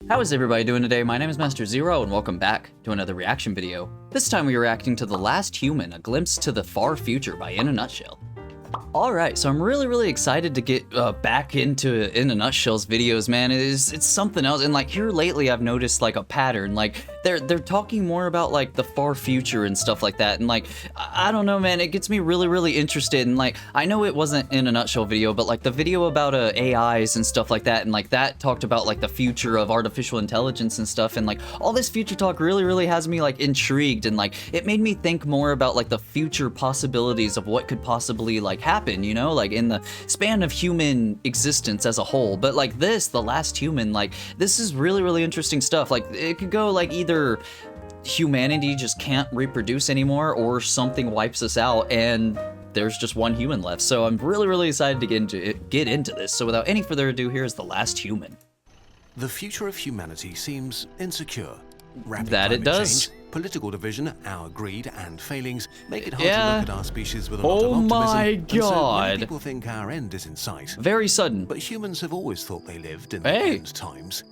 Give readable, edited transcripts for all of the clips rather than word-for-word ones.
How is everybody doing today? My name is Master Zero, and welcome back to another reaction video. This time we are reacting to The Last Human, A Glimpse to the Far Future by In a Nutshell. Alright, so I'm really excited to get back into In a Nutshell's videos, man. It's something else, and like here lately I've noticed like a pattern. Like they're talking more about like the far future and stuff like that, and like I don't know, man, it gets me really interested. And like I know it wasn't In a Nutshell video, but like the video about AIs and stuff like that, and like that talked about like the future of artificial intelligence and stuff, and like all this future talk really has me like intrigued, and like it made me think more about like the future possibilities of what could possibly like happen, you know, like in the span of human existence as a whole. But like this, The Last Human, like this is really interesting stuff. Like it could go like either humanity just can't reproduce anymore, or something wipes us out and there's just one human left. So I'm really excited to get into this. So without any further ado, here's The Last Human. The future of humanity seems insecure. Rapid That it climate does. change, political division, our greed and failings make it hard Yeah. to look at our species with a lot of optimism. my And so God. many people think our end is in sight. Very sudden. But humans have always thought they lived in Hey. the end times.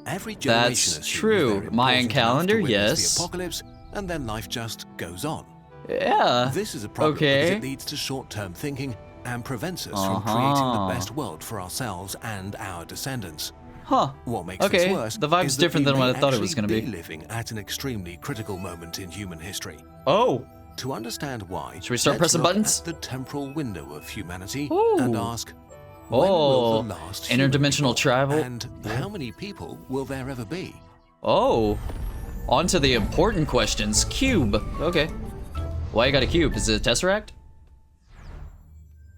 Every generation That's assumes true. they're important Mayan enough calendar, to witness yes. the apocalypse, and then life just goes on. Yeah. This is a problem Okay. because it leads to short-term thinking and prevents us from creating the best world for ourselves and our descendants. Huh. What makes Okay, this worse the vibe's is that different we than what may I thought it was actually gonna be. living at an extremely critical moment in human history. Oh. To understand why, Should we start let's pressing look buttons? at the temporal window of humanity Ooh. and ask, when will the last human be interdimensional born? travel. And how many people will there ever be? Oh. On to the important questions. Cube. Okay. Why you got a cube? Is it a tesseract?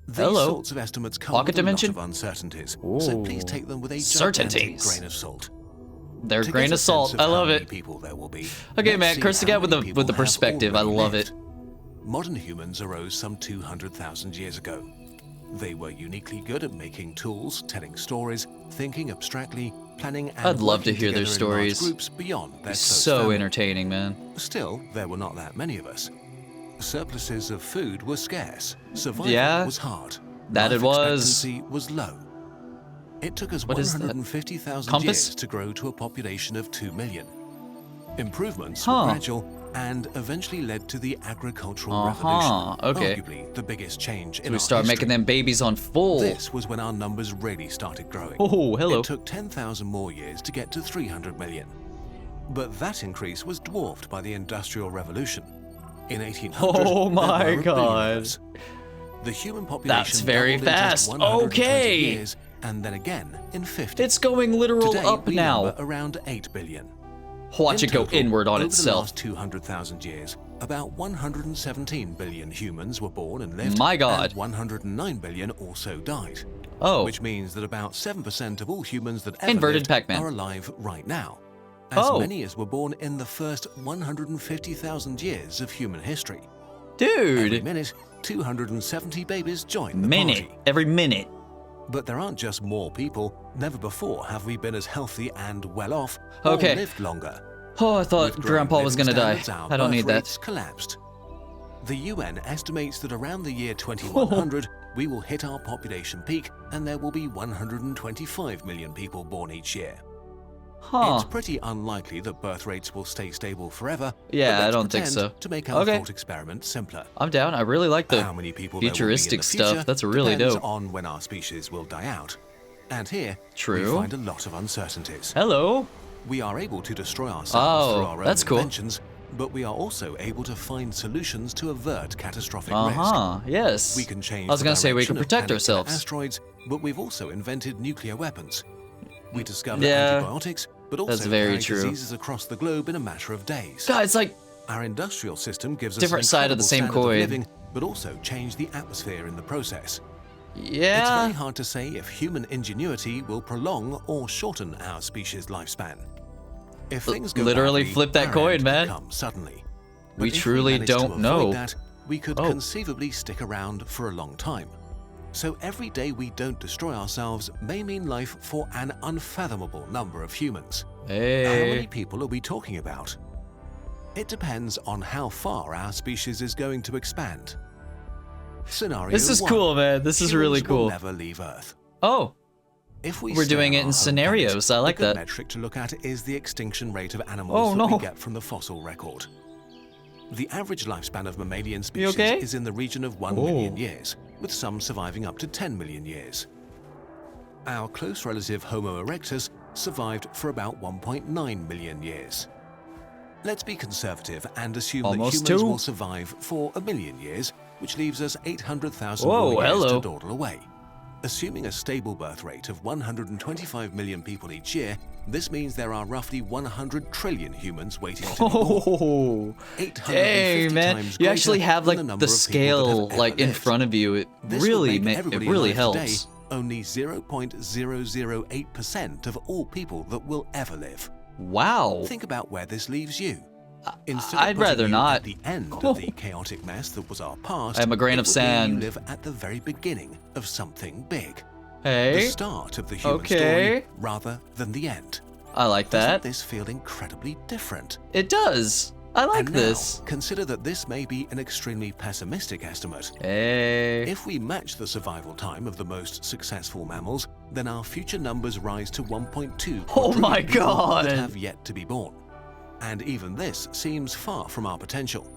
These Hello. sorts of estimates come Pocket with a dimension? lot of uncertainties, so please Ooh. take them with a Certainties. gigantic grain of salt. They're To grain get a of salt. sense of I love how many it. people there will be, Okay, let's man. see Kurzgesagt how with many the people have perspective. I already love lived. it. Modern humans arose some 200,000 years ago. They were uniquely good at making tools, telling stories, thinking abstractly, planning, and I'd love to working hear their together in large stories. groups beyond their close So family. entertaining, man. Still, there were not that many of us. Surpluses of food were scarce. Survival Yeah, was hard. that Life it was. expectancy was low. It took us What is that? 150,000 Compass? years to grow to a population of 2 million. Improvements Huh. were gradual and eventually led to the agricultural revolution, okay. arguably the biggest change in We our start history. making them babies on full. This was when our numbers really started growing. Oh, hello. It took 10,000 more years to get to 300 million. But that increase was dwarfed by the Industrial Revolution. In 1800, Oh there my were a billion God. of us. The human population That's very doubled in just fast. 120 Okay. years, and then again in 50. It's going literal Today, up we now. number around 8 billion. Watch In it go total, inward on over itself. the last 200,000 years, about 117 billion humans were born and lived. My God. And 109 billion also died. Oh. Which means that about 7% of all humans that ever Inverted lived Pac-Man. are alive right now. As Oh. many as were born in the first 150,000 years of human history. Dude. Every minute, 270 babies join the Minute. party. Every minute. But there aren't just more people. Never before have we been as healthy and well off Okay. or lived longer. Oh, I thought With growing Grandpa was gonna living die. standards, our I don't birth need that. rates collapsed. The UN estimates that around the year 2100, we will hit our population peak and there will be 125 million people born each year. Huh. It's pretty unlikely that birth rates will stay stable forever. Yeah, but I let's don't think pretend so. To make our Okay. thought experiment simpler. I'm down. I really like the How many people there will be in futuristic the stuff. future That's really depends dope. on when our species will die out. And here, True. we find a lot of uncertainties. Hello. We are able to destroy ourselves Oh, through our own that's cool. inventions, but we are also able to find solutions to avert catastrophic Uh-huh. Yes. risk. We can change I was the gonna say we direction can of protect panic killer ourselves. asteroids, but we've also invented nuclear weapons. We discovered Yeah, antibiotics, but also that's very carry true. diseases across the globe in a matter of days. Guys, like, Our industrial system gives Different us an side of the same incredible standard coin. living, but also changed the atmosphere in the process. It's yeah. very hard to say if human ingenuity will prolong or shorten our species' lifespan. If things go Literally badly, flip that our coin, end man. could come suddenly. We But if truly manage to don't avoid know. That, we could Oh. conceivably stick around for a long time. So every day we don't destroy ourselves may mean life for an unfathomable number of humans. How many Hey. people are we talking about? It depends on how far our species is going to expand. Scenario This is 1. cool, man. This is really Humans will cool. never leave Earth. Oh. If we We're stare doing at it in our home scenarios. planet, I like the good that. metric to look at is the extinction rate of animals Oh, that no. we get from the fossil record. The average lifespan of mammalian You species okay? is in the region of 1 million years, with some surviving up to 10 million years. Our close relative Homo erectus survived for about 1.9 million years. Let's be conservative and assume Almost that humans 2. will survive for 1 million years, which leaves us 800,000 Whoa, more years hello. to dawdle away. Assuming a stable birth rate of 125 million people each year, this means there are roughly 100 trillion humans waiting to be born. Oh, 850 dang, man! times You actually greater have than like number the of people that have scale ever like in lived. front of you. It This really, would make everybody it really alive helps. today only 0.008% of all people that will ever live. Wow. Think about where this leaves you. Instead I'd of putting rather you not. at the end of the chaotic mess that was our past, I am a grain it of would mean sand. You live at the very beginning of something big. The Hey, start of the human Okay. story rather than the end. I like Doesn't that. this feel incredibly different? It does. I like And this. now, consider that this may be an extremely pessimistic estimate. Hey. If we match the survival time of the most successful mammals, then our future numbers rise to 1.2 Oh my quadrillion people God. that have yet to be born. And even this seems far from our potential.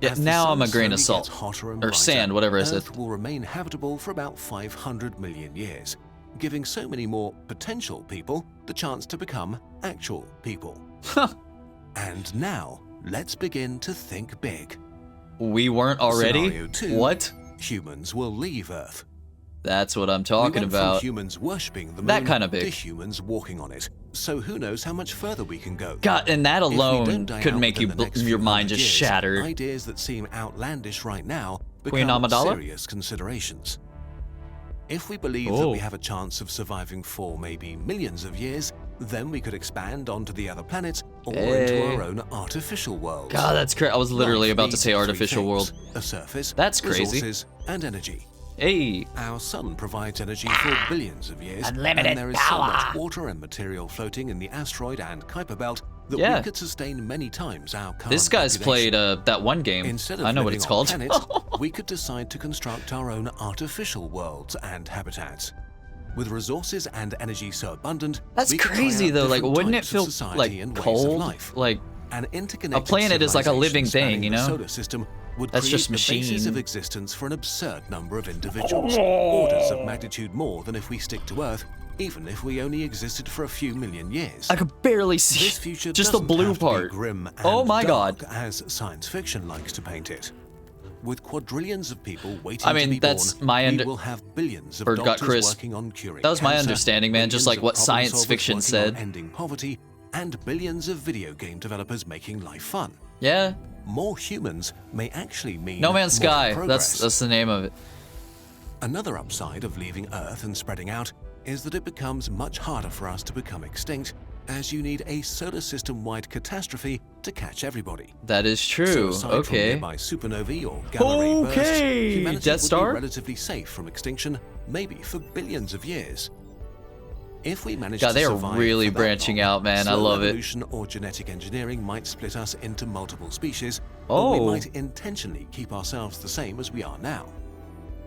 Yeah, As the now sun I'm a grain of slowly salt. gets hotter and Or brighter, sand, whatever I said. Earth will remain habitable for about 500 million years, giving so many more potential people the chance to become actual people. And now, let's begin to think big. We weren't already? Scenario 2. What? Humans will leave Earth. That's what I'm We talking went about. from humans worshipping the moon That kinda to big. humans walking on it. So who knows how much further we can go. God, and that If we alone don't die could out make you within the next your few mind hundred just years, shatter. Ideas that seem outlandish right now Queen become Amidala? serious considerations. If we believe that Oh. we have a chance of surviving for maybe millions of years, then we could expand onto the other planets or into Hey. our own artificial worlds. God, that's crazy. I was literally Life about to needs say three artificial things: world. a surface, That's crazy. resources, and energy. Hey. Our sun provides energy for billions of years, Unlimited and there is power. so much water and material floating in the asteroid and Kuiper belt that Yeah. we could sustain many times our current This guy's population. played that one game. Instead of I know what living it's on called. planets, we could decide to construct our own artificial worlds and habitats. With resources and energy so abundant, That's we could try crazy out though. Like, different wouldn't it types of feel society like and ways of cold? life. Like, An interconnected planet is like a living civilization thing, you spanning the know? solar system would That's create just the basis machine. of existence for an absurd number of individuals, orders of magnitude more than if we stick to Earth, even if we only existed for a few million years. I could barely see This future just the doesn't blue have to be part. grim and Oh my dark, God. as science fiction likes to paint it. With quadrillions of people waiting I mean, to be that's born, my we will have billions of Forgot doctors Chris. working on curing That was my cancer, understanding, man, just millions like of what problem science solvers fiction working on said. ending poverty, and billions of video game developers making life fun. Yeah. More humans may actually mean No Man's more Sky. progress. That's the name of it. Another upside of leaving Earth and spreading out is that it becomes much harder for us to become extinct, as you need a solar system-wide catastrophe to catch everybody. That is So true. aside from Okay. nearby supernovae or gamma ray bursts, Okay. humanity Death would Star? be relatively safe from extinction, maybe for billions of years. If we manage God, to they are survive really for that branching long, out, man. I slow love it. evolution or genetic engineering might split us into multiple species, or we Oh. might intentionally keep ourselves the same as we are now.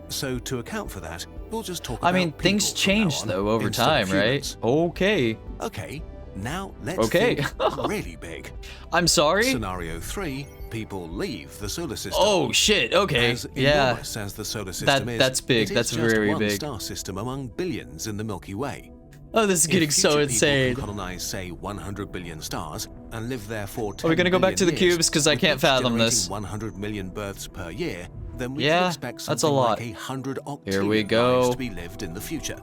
So to account for that, we'll just talk I about mean, things people from now change on, though over instead time, of right? humans. Okay. Okay, now let's Okay. think really big. I'm sorry. Scenario 3, people leave the solar system. Oh shit. Okay. As Yeah. enormous as the solar system is, that's big. it is That's just very one big. star system among billions in the Milky Way. Oh, this is getting If so future insane. people can colonize, say, 100 billion stars and live there for 10 Are we gonna go back to the billion years, cubes? 'Cause I with can't each fathom generating this. 100 million births per year, then we Yeah, can expect that's a something lot. like 100 octillion Here we lives go. to be lived in the future.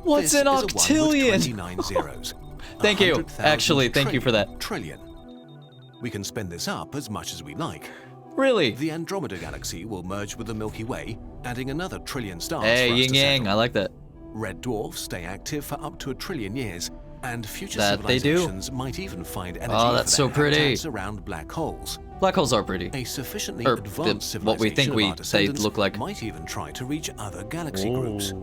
What's This an is a 1 with octillion? 29 zeros. Thank you. 100,000 Actually, thank you for that. Trillion. We can spin this up as much as we like. Really? The Andromeda Galaxy will merge with the Milky Way, adding another trillion stars Hey, for us yin to yang. settle. I like that. Red dwarfs stay active for up to 1 trillion years, and future That they do. civilizations might even find energy Oh, that's for so their pretty. habitats around black holes. Black holes are pretty. A sufficiently Or advanced what we think civilization of our they descendants look like. might even try to reach other galaxy groups.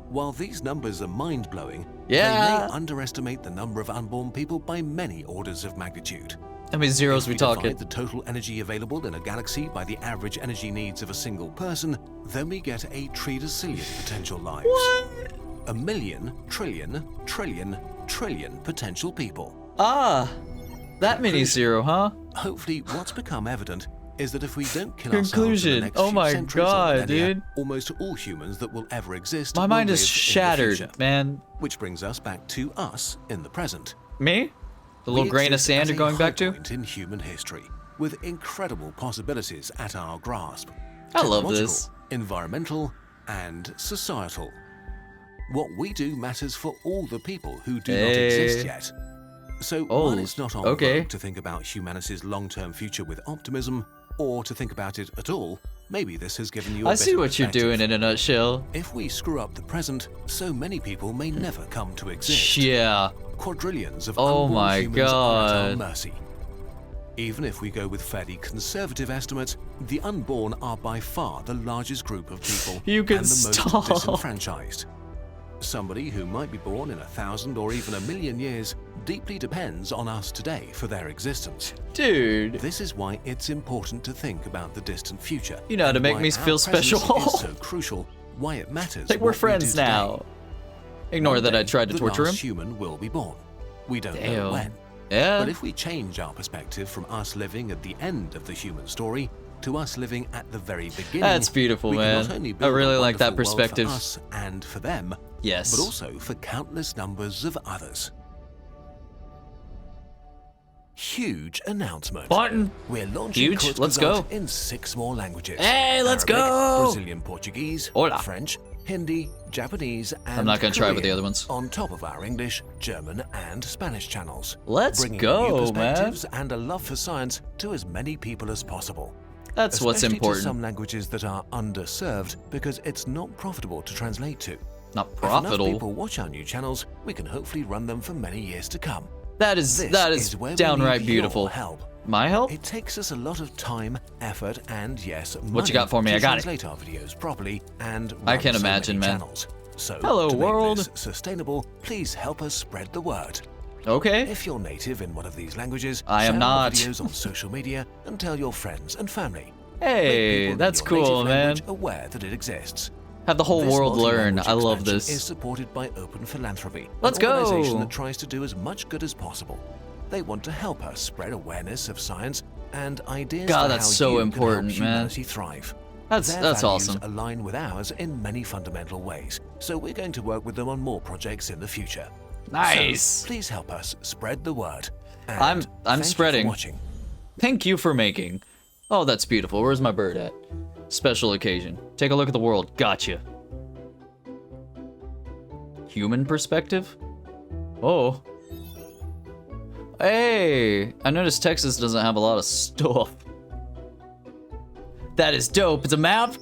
While these numbers are mind-blowing, Yeah. they may underestimate the number of unborn people by many orders of magnitude. How many zeros If we we talking? divide the total energy available in a galaxy by the average energy needs of a single person, then we get a trillion potential lives. What? a million, trillion potential people. Ah, that many zero, huh? Hopefully, what's become evident is that if we don't kill Conclusion. ourselves in the next Oh few my centuries or God, millennia, dude. almost all humans that will ever exist My will mind live is in the shattered, future. man. Which brings us back to us in the present. Me? The little We grain of exist sand at you're a going high back to? point in human history, with incredible possibilities at our grasp. I love Technological, this. environmental, and societal. What we do matters for all the people who do not exist yet. So while it's not on vogue to think about humanity's long-term future with optimism, or to think about it at all, maybe this has given you a I bit see of what you're doing in a nutshell. If we screw up the present, so many people may never come to exist. Yeah. Quadrillions of Oh unborn my humans are at our God. mercy. Even if we go with fairly conservative estimates, the unborn are by far the largest group of people You can and the stop. most disenfranchised. Somebody who might be born in 1,000 or even 1,000,000 years deeply depends on us today for their existence. Dude. This is why it's important to think about the distant future. You know how to and make why me our feel presence special. is so crucial, why it matters. Like we're what we friends do today. now. Ignore One that I day, tried to torture the him. last human will be born. We don't know Damn. when. Yeah. But if we change our perspective from us living at the end of the human story to us living at the very beginning, That's beautiful, we man. can not only I build really a like that wonderful world perspective. for us and for them, Yes. but also for countless numbers of others. Huge announcement. Button. We're launching Huge. Let's go. Kurzgesagt in 6 more languages. Hey, let's Arabic, go. Brazilian Portuguese, Hola. French, Hindi, Japanese, and I'm not gonna try with the Korean, other ones. on top of our English, German, and Spanish channels. Let's bringing go, new man. perspectives and a love for science to as many people as possible. That's what's Especially to important. some languages that are underserved because it's not profitable to translate to. Not If enough profitable. people watch our new channels, we can hopefully run them for many years to come. That is This where we downright need beautiful. your help. My help? It takes us a lot of time, effort, and yes, What you got for me? to I got it. translate our videos properly and I run can so imagine, many man. channels. So, Hello, to make world. this sustainable, please help us spread the word. Okay. If you're native in one of these languages, I am share not. our videos on social media and tell your friends and family. Make Hey, people in that's your cool, native man. language aware that it exists. Have the whole This world learn. multi-language I love expansion this. is supported by Open Philanthropy, Let's an organization go. that tries to do as much good as possible. They want to help us spread awareness of science and ideas God, for that's how so you important, can help man. humanity thrive. That's Their values awesome. align with ours in many fundamental ways, so we're going to work with them on more projects in the future. Nice. So please help us spread the word. And I'm thank you for spreading. watching. Thank you for making. Oh, that's beautiful. Where's my bird at? Special occasion. Take a look at the world. Gotcha. Human perspective? Oh. Hey, I noticed Texas doesn't have a lot of stuff. That is dope. It's a map.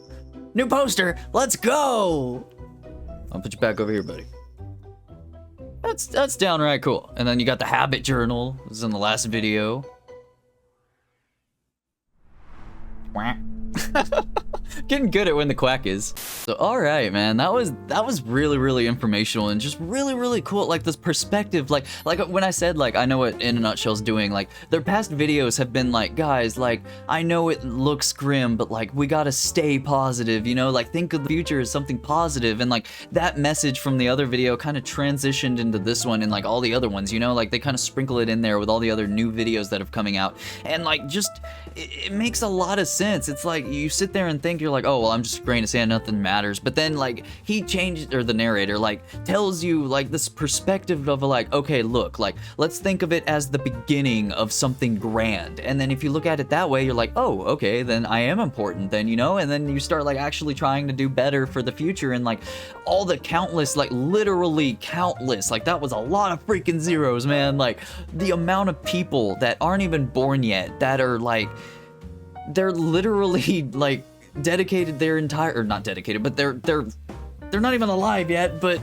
New poster. Let's go. I'll put you back over here, buddy. That's downright cool. And then you got the habit journal. This is in the last video. Quack. Getting good at when the quack is. So all right, man, that was really informational and just really cool. Like this perspective, like when I said like I know what In a Nutshell's doing. Like their past videos have been like, guys, like I know it looks grim, but like we gotta stay positive, you know. Like think of the future as something positive, and like that message from the other video kind of transitioned into this one and like all the other ones, you know. Like they kind of sprinkle it in there with all the other new videos that have coming out, and like just it makes a lot of sense. It's like you sit there and think you're like, oh well, I'm just a grain of sand, nothing matters. But then like he changed, or the narrator like tells you like this perspective of like, okay, look, like let's think of it as the beginning of something grand. And then if you look at it that way, you're like, oh, okay, then I am important then, you know. And then you start like actually trying to do better for the future, and like all the countless, like literally countless, like that was a lot of freaking zeros, man. Like the amount of people that aren't even born yet that are like, they're literally like dedicated their entire, or not dedicated, but they're not even alive yet, but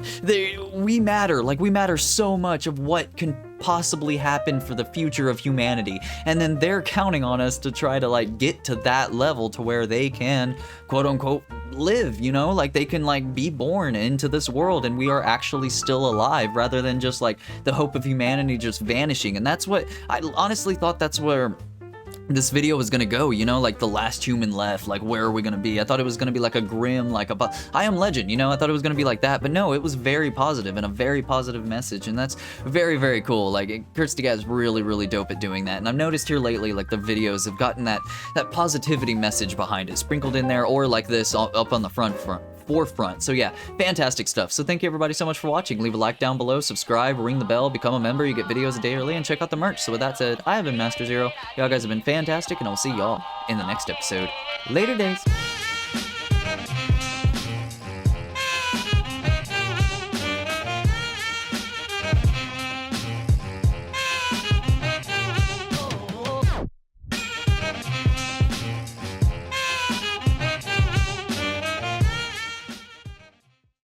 we matter. Like we matter so much of what can possibly happen for the future of humanity, and then they're counting on us to try to like get to that level to where they can quote unquote live, you know, like they can like be born into this world and we are actually still alive, rather than just like the hope of humanity just vanishing. And that's what I honestly thought, that's where this video was gonna go, you know, like the last human left, like where are we gonna be? I thought it was gonna be like a grim, like I Am Legend, you know, I thought it was gonna be like that, but no, it was very positive and a very positive message, and that's very, very cool. Like, Kurzgesagt is really, really dope at doing that, and I've noticed here lately, like the videos have gotten that positivity message behind it, sprinkled in there, or like this up on the forefront. So yeah, fantastic stuff. So thank you everybody so much for watching. Leave a like down below, subscribe, ring the bell, become a member. You get videos a day early, and check out the merch. So with that said, I have been Master Zero. Y'all guys have been fantastic, and I'll see y'all in the next episode. Later days.